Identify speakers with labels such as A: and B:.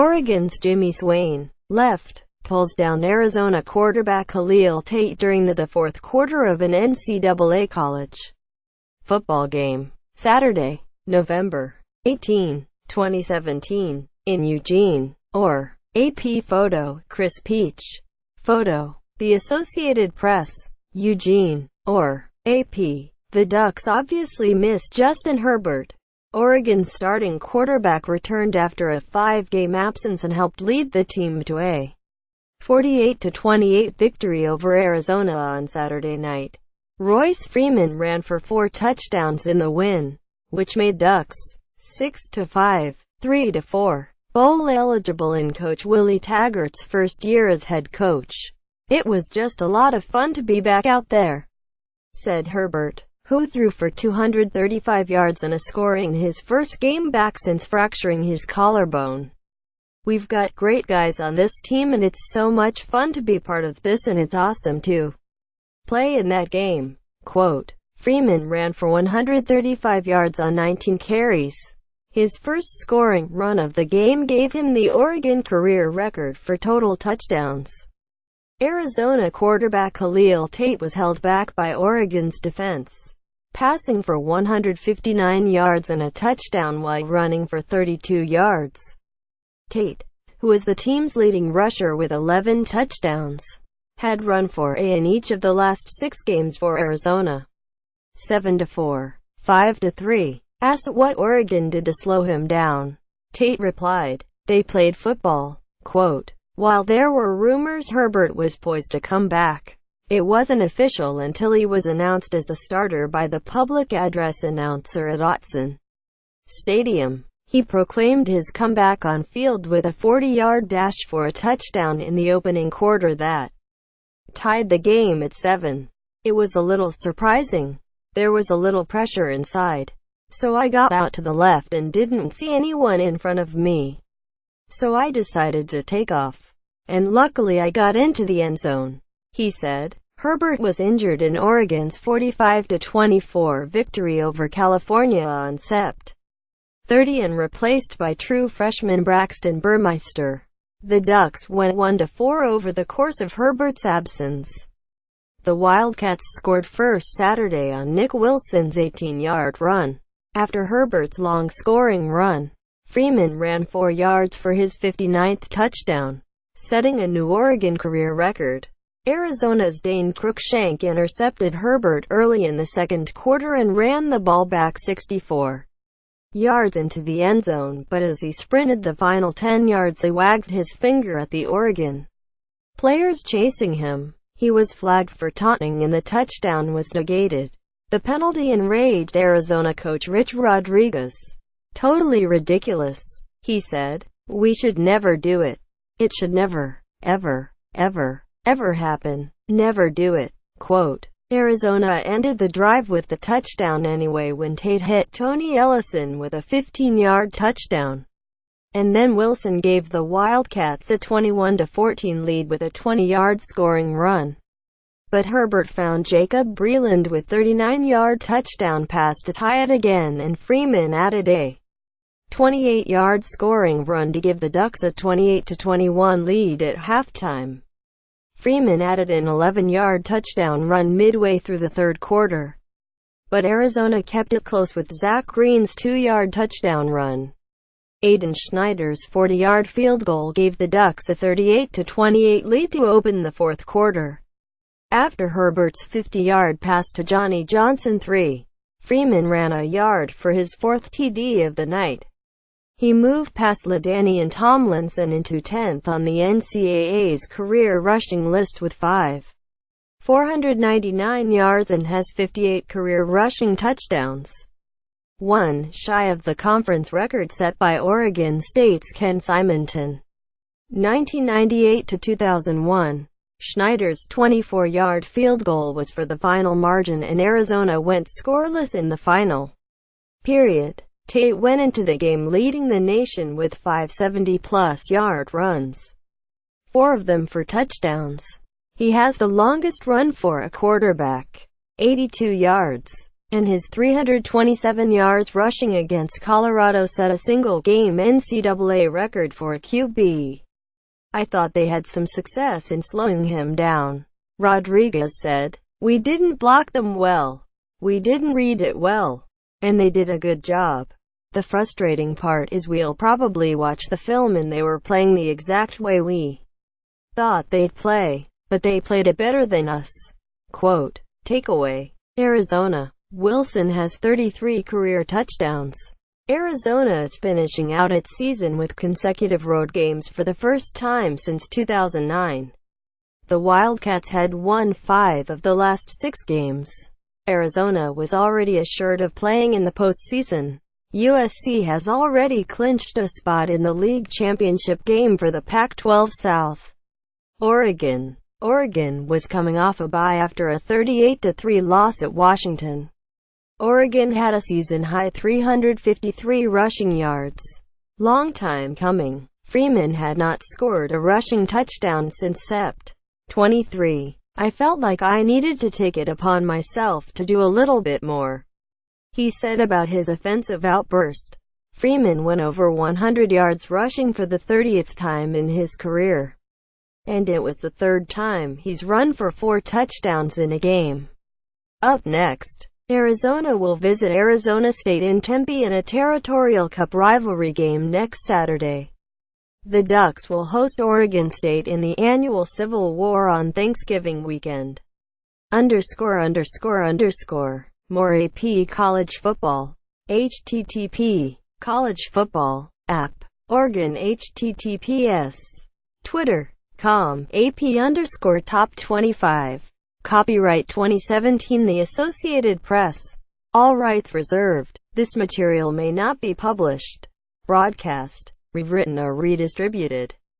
A: Oregon's Jimmy Swain, left, pulls down Arizona quarterback Khalil Tate during the fourth quarter of an NCAA college football game. Saturday, November 18, 2017, in Eugene, or AP Photo, Chris Peach. Photo, The Associated Press, Eugene, or AP. The Ducks obviously miss Justin Herbert. Oregon's starting quarterback returned after a 5-game absence and helped lead the team to a 48-28 victory over Arizona on Saturday night. Royce Freeman ran for 4 touchdowns in the win, which made Ducks 6-5, 3-4, bowl eligible in Coach Willie Taggart's first year as head coach. "It was just a lot of fun to be back out there," said Herbert, who threw for 235 yards and a score in his first game back since fracturing his collarbone. "We've got great guys on this team and it's so much fun to be part of this, and it's awesome to play in that game." Quote, Freeman ran for 135 yards on 19 carries. His first scoring run of the game gave him the Oregon career record for total touchdowns. Arizona quarterback Khalil Tate was held back by Oregon's defense, passing for 159 yards and a touchdown while running for 32 yards. Tate, who is the team's leading rusher with 11 touchdowns, had run for in each of the last 6 games for Arizona. 7-4, 5-3. Asked what Oregon did to slow him down, Tate replied, "They played football." Quote, while there were rumors Herbert was poised to come back, it wasn't official until he was announced as a starter by the public address announcer at Autzen Stadium. He proclaimed his comeback on field with a 40-yard dash for a touchdown in the opening quarter that tied the game at 7. "It was a little surprising. There was a little pressure inside. So I got out to the left and didn't see anyone in front of me. So I decided to take off. And luckily I got into the end zone," he said. Herbert was injured in Oregon's 45-24 victory over California on Sept. 30 and replaced by true freshman Braxton Burmeister. The Ducks went 1-4 over the course of Herbert's absence. The Wildcats scored first Saturday on Nick Wilson's 18-yard run. After Herbert's long scoring run, Freeman ran 4 yards for his 59th touchdown, setting a new Oregon career record. Arizona's Dane Cruikshank intercepted Herbert early in the second quarter and ran the ball back 64 yards into the end zone, but as he sprinted the final 10 yards he wagged his finger at the Oregon players chasing him. He was flagged for taunting and the touchdown was negated. The penalty enraged Arizona coach Rich Rodriguez. "Totally ridiculous," he said. "We should never do it. It should never, ever, ever, ever happen. Never do it." Quote, Arizona ended the drive with the touchdown anyway when Tate hit Tony Ellison with a 15-yard touchdown. And then Wilson gave the Wildcats a 21-14 lead with a 20-yard scoring run. But Herbert found Jacob Breland with 39-yard touchdown pass to tie it again, and Freeman added a 28-yard scoring run to give the Ducks a 28-21 lead at halftime. Freeman added an 11-yard touchdown run midway through the third quarter. But Arizona kept it close with Zach Green's 2-yard touchdown run. Aiden Schneider's 40-yard field goal gave the Ducks a 38-28 lead to open the fourth quarter. After Herbert's 50-yard pass to Johnny Johnson III, Freeman ran a yard for his 4th TD of the night. He moved past LaDainian Tomlinson into 10th on the NCAA's career rushing list with 499 yards and has 58 career rushing touchdowns, one shy of the conference record set by Oregon State's Ken Simonton. 1998-2001. Schneider's 24-yard field goal was for the final margin and Arizona went scoreless in the final period. Tate went into the game leading the nation with 5 70-plus yard runs, 4 of them for touchdowns. He has the longest run for a quarterback, 82 yards. and his 327 yards rushing against Colorado set a single-game NCAA record for a QB. I thought they had some success in slowing him down, Rodriguez said. We didn't block them well. We didn't read it well. And they did a good job. The frustrating part is we'll probably watch the film and they were playing the exact way we thought they'd play, but they played it better than us. Quote, takeaway. Arizona. Wilson has 33 career touchdowns. Arizona is finishing out its season with consecutive road games for the first time since 2009. The Wildcats had won 5 of the last 6 games. Arizona was already assured of playing in the postseason. USC has already clinched a spot in the league championship game for the Pac-12 South. Oregon was coming off a bye after a 38-3 loss at Washington. Oregon had a season-high 353 rushing yards. Long time coming. Freeman had not scored a rushing touchdown since Sept. 23. I felt like I needed to take it upon myself to do a little bit more, he said about his offensive outburst. Freeman went over 100 yards rushing for the 30th time in his career, and it was the 3rd time he's run for 4 touchdowns in a game. Up next, Arizona will visit Arizona State in Tempe in a Territorial Cup rivalry game next Saturday. The Ducks will host Oregon State in the annual Civil War on Thanksgiving weekend. More AP College Football. HTTP. College Football. App. Oregon HTTPS. Twitter.com. AP_Top 25. Copyright 2017 The Associated Press. All rights reserved. This material may not be published, broadcast, rewritten or redistributed.